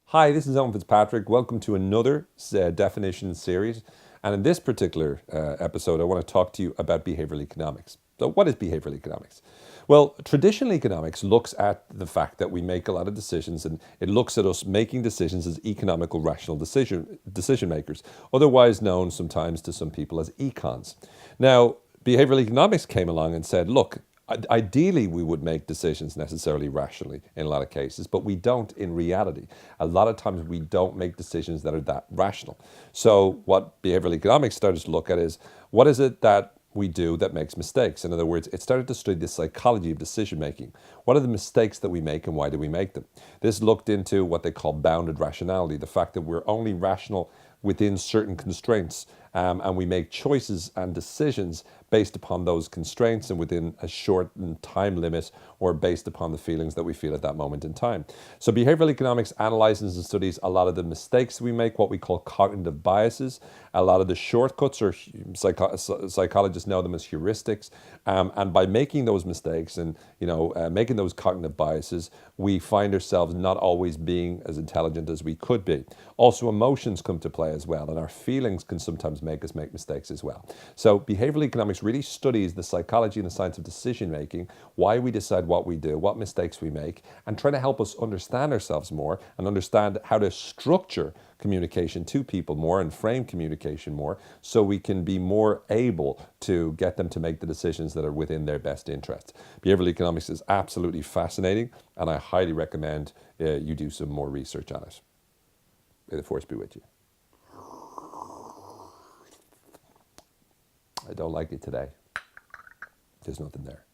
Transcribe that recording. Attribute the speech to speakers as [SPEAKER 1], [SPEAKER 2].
[SPEAKER 1] Hi, this is Owen Fitzpatrick. Welcome to another definition series. And in this particular episode, I want to talk to you about behavioral economics. So what is behavioral economics? Well, traditional economics looks at the fact that we make a lot of decisions, and it looks at us making decisions as economical rational decision makers, otherwise known sometimes to some people as econs. Now, behavioral economics came along and said, look, ideally, we would make decisions necessarily rationally in a lot of cases, but we don't in reality. A lot of times we don't make decisions that are that rational. So what behavioral economics started to look at is, what is it that we do that makes mistakes? In other words, it started to study the psychology of decision making. What are the mistakes that we make and why do we make them? This looked into what they call bounded rationality, the fact that we're only rational within certain constraints, and we make choices and decisions based upon those constraints and within a shortened time limit, or based upon the feelings that we feel at that moment in time. So behavioral economics analyzes and studies a lot of the mistakes we make, what we call cognitive biases, a lot of the shortcuts, or psychologists know them as heuristics, and by making those mistakes and making those cognitive biases, we find ourselves not always being as intelligent as we could be. Also, emotions come to play as well, and our feelings can sometimes make us make mistakes as well. So behavioral economics really studies the psychology and the science of decision making, why we decide what we do, what mistakes we make, and trying to help us understand ourselves more and understand how to structure communication to people more and frame communication more, so we can be more able to get them to make the decisions that are within their best interests. Behavioral economics is absolutely fascinating, and I highly recommend you do some more research on it. May the force be with you. I don't like it today. There's nothing there.